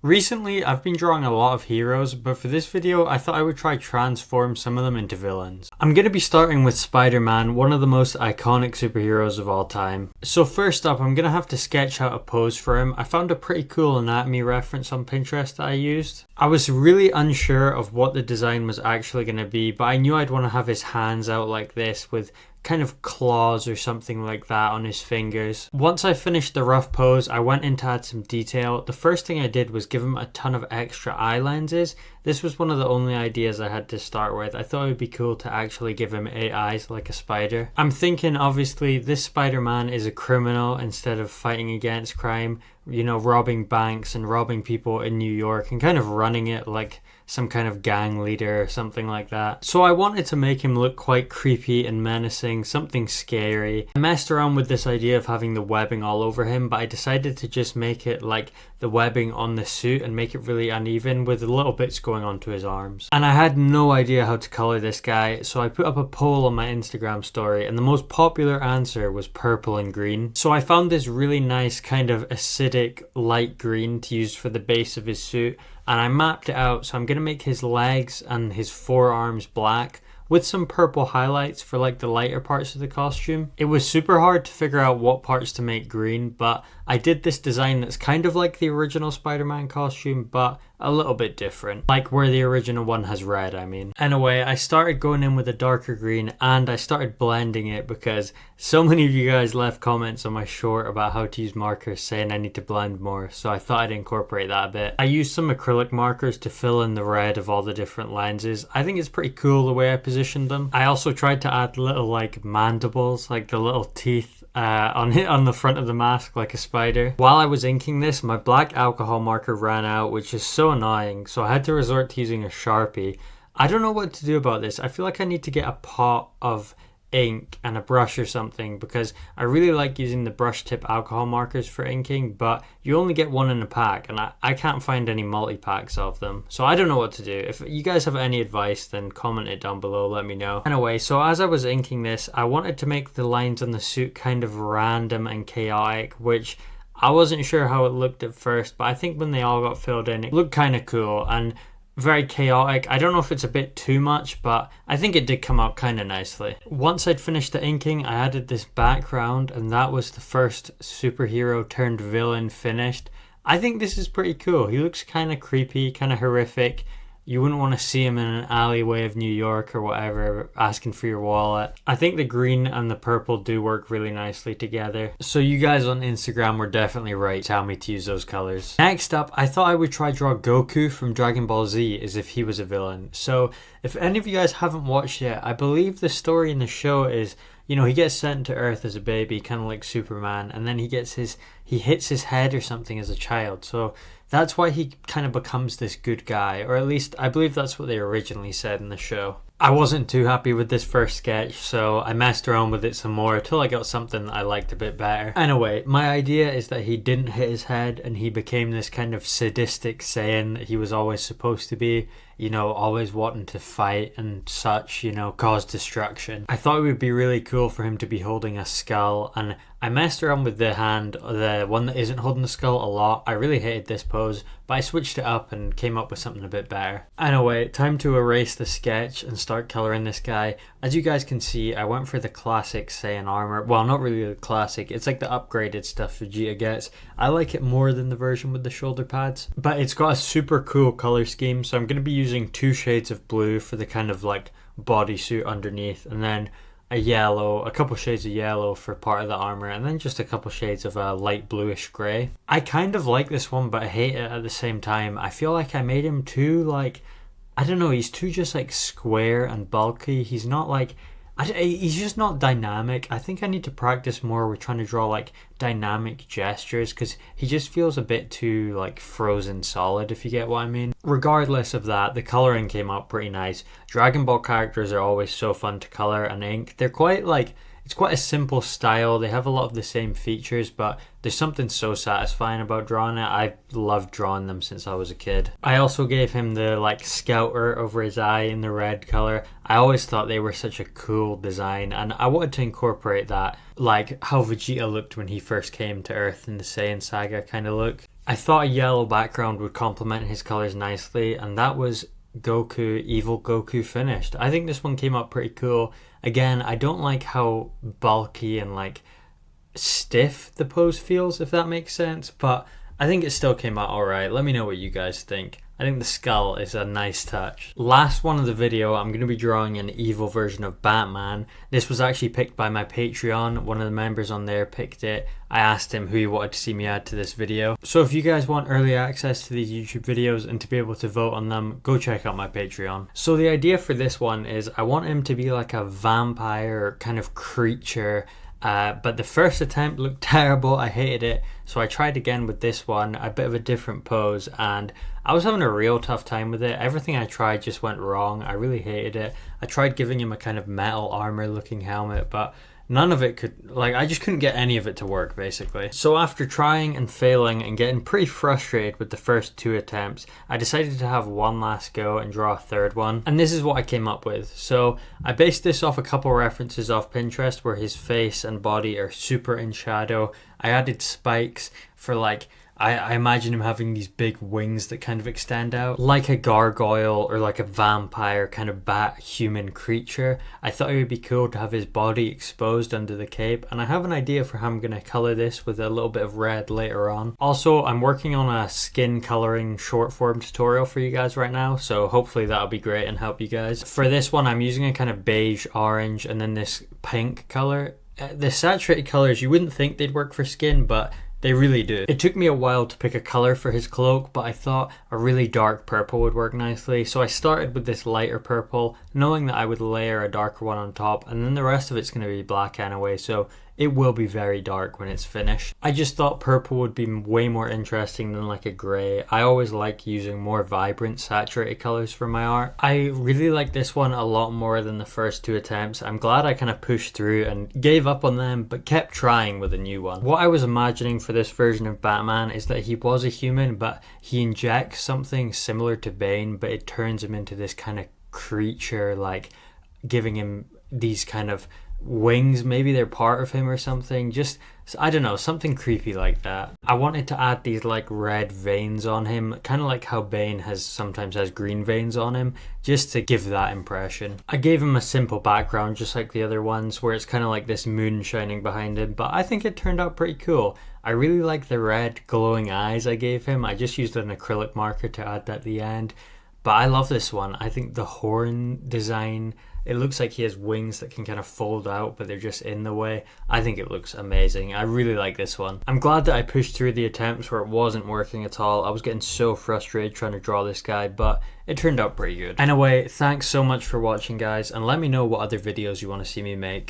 Recently, I've been drawing a lot of heroes, but for this video, I thought I would try transform some of them into villains. I'm going to be starting with Spider-Man, one of the most iconic superheroes of all time. So first up, I'm going to have to sketch out a pose for him. I found a pretty cool anatomy reference on Pinterest that I used. I was really unsure of what the design was actually going to be, but I knew I'd want to have his hands out like this with kind of claws or something like that on his fingers. Once I finished the rough pose, I went in to add some detail. The first thing I did was give him a ton of extra eye lenses. This was one of the only ideas I had to start with. I thought it would be cool to actually give him 8 eyes like a spider. I'm thinking obviously this Spider-Man is a criminal instead of fighting against crime, you know, robbing banks and robbing people in New York and kind of running it like some kind of gang leader or something like that. So I wanted to make him look quite creepy and menacing, something scary. I messed around with this idea of having the webbing all over him, but I decided to just make it like the webbing on the suit and make it really uneven with little bits going onto his arms. And I had no idea how to color this guy, so I put up a poll on my Instagram story and the most popular answer was purple and green. So I found this really nice kind of acidic light green to use for the base of his suit, and I mapped it out. So I'm going to make his legs and his forearms black with some purple highlights for like the lighter parts of the costume. It was super hard to figure out what parts to make green, but I did this design that's kind of like the original Spider-Man costume, but a little bit different. Like where the original one has red, I mean. Anyway, I started going in with a darker green and I started blending it because so many of you guys left comments on my short about how to use markers saying I need to blend more, so I thought I'd incorporate that a bit. I used some acrylic markers to fill in the red of all the different lenses. I think it's pretty cool the way I positioned them. I also tried to add little like mandibles, like the little teeth on the front of the mask like a spider. While I was inking this, my black alcohol marker ran out, which is so annoying, so I had to resort to using a Sharpie. I don't know what to do about this. I feel like I need to get a pot of ink and a brush or something, because I really like using the brush tip alcohol markers for inking, but you only get one in a pack and I can't find any multi-packs of them, so I don't know what to do. If you guys have any advice, then comment it down below, let me know. Anyway, so as I was inking this, I wanted to make the lines on the suit kind of random and chaotic, which I wasn't sure how it looked at first, but I think when they all got filled in, it looked kind of cool and very chaotic. I don't know if it's a bit too much, but I think it did come out kind of nicely. Once I'd finished the inking, I added this background, and that was the first superhero turned villain finished. I think this is pretty cool. He looks kind of creepy, kind of horrific. You wouldn't want to see him in an alleyway of New York or whatever asking for your wallet. I think the green and the purple do work really nicely together. So you guys on Instagram were definitely right to tell me to use those colors. Next up, I thought I would try draw Goku from Dragon Ball Z as if he was a villain. So if any of you guys haven't watched yet, I believe the story in the show is, you know, he gets sent to Earth as a baby, kind of like Superman, and then he hits his head or something as a child. So that's why he kind of becomes this good guy, or at least I believe that's what they originally said in the show. I wasn't too happy with this first sketch, so I messed around with it some more until I got something that I liked a bit better. Anyway, my idea is that he didn't hit his head and he became this kind of sadistic Saiyan that he was always supposed to be, you know, always wanting to fight and such, you know, cause destruction. I thought it would be really cool for him to be holding a skull, and I messed around with the hand, the one that isn't holding the skull, a lot. I really hated this pose, but I switched it up and came up with something a bit better. Anyway, time to erase the sketch and start coloring this guy. As you guys can see, I went for the classic Saiyan armor. Well, not really the classic, it's like the upgraded stuff Vegeta gets. I like it more than the version with the shoulder pads, but it's got a super cool color scheme, so I'm going to be using 2 shades of blue for the kind of like bodysuit underneath, and then a couple shades of yellow for part of the armor, and then just a couple shades of a light bluish grey. I kind of like this one, but I hate it at the same time. I feel like I made him too, like, I don't know, he's too just like square and bulky. He's not like, he's just not dynamic. I think I need to practice more with trying to draw like dynamic gestures, because he just feels a bit too like frozen solid, if you get what I mean. Regardless of that, the coloring came out pretty nice. Dragon Ball characters are always so fun to color and ink. They're quite like, it's quite a simple style. They have a lot of the same features, but there's something so satisfying about drawing it. I've loved drawing them since I was a kid. I also gave him the like scouter over his eye in the red color. I always thought they were such a cool design, and I wanted to incorporate that, like how Vegeta looked when he first came to Earth in the Saiyan saga kind of look. I thought a yellow background would complement his colors nicely, and that was Goku, Evil Goku finished. I think this one came out pretty cool. Again, I don't like how bulky and like stiff the pose feels, if that makes sense, but I think it still came out alright. Let me know what you guys think. I think the skull is a nice touch. Last one of the video, I'm going to be drawing an evil version of Batman. This was actually picked by my Patreon. One of the members on there picked it. I asked him who he wanted to see me add to this video. So if you guys want early access to these YouTube videos and to be able to vote on them, go check out my Patreon. So the idea for this one is I want him to be like a vampire kind of creature. But the first attempt looked terrible. I hated it, so I tried again with this one, a bit of a different pose, and I was having a real tough time with it. Everything I tried just went wrong. I really hated it. I tried giving him a kind of metal armor looking helmet, but none of it could, like, I just couldn't get any of it to work, basically. So after trying and failing and getting pretty frustrated with the first 2 attempts, I decided to have one last go and draw a third one. And this is what I came up with. So I based this off a couple references off Pinterest where his face and body are super in shadow. I added spikes for like, I imagine him having these big wings that kind of extend out like a gargoyle or like a vampire kind of bat human creature. I thought it would be cool to have his body exposed under the cape, and I have an idea for how I'm going to color this with a little bit of red later on. Also, I'm working on a skin coloring short form tutorial for you guys right now, so hopefully that'll be great and help you guys. For this one, I'm using a kind of beige orange and then this pink color. The saturated colors, you wouldn't think they'd work for skin, but they really do. It took me a while to pick a color for his cloak, but I thought a really dark purple would work nicely. So I started with this lighter purple, knowing that I would layer a darker one on top, and then the rest of it's going to be black anyway, so it will be very dark when it's finished. I just thought purple would be way more interesting than like a grey. I always like using more vibrant saturated colors for my art. I really like this one a lot more than the first 2 attempts. I'm glad I kind of pushed through and gave up on them, but kept trying with a new one. What I was imagining for this version of Batman is that he was a human, but he injects something similar to Bane, but it turns him into this kind of creature, like giving him these kind of wings. Maybe they're part of him or something. Just, I don't know, something creepy like that. I wanted to add these like red veins on him, kind of like how Bane sometimes has green veins on him, just to give that impression. I gave him a simple background just like the other ones, where it's kind of like this moon shining behind him, but I think it turned out pretty cool. I really like the red glowing eyes I gave him. I just used an acrylic marker to add that at the end, but I love this one. I think the horn design, it looks like he has wings that can kind of fold out, but they're just in the way. I think it looks amazing. I really like this one. I'm glad that I pushed through the attempts where it wasn't working at all. I was getting so frustrated trying to draw this guy, but it turned out pretty good. Anyway, thanks so much for watching, guys, and let me know what other videos you want to see me make.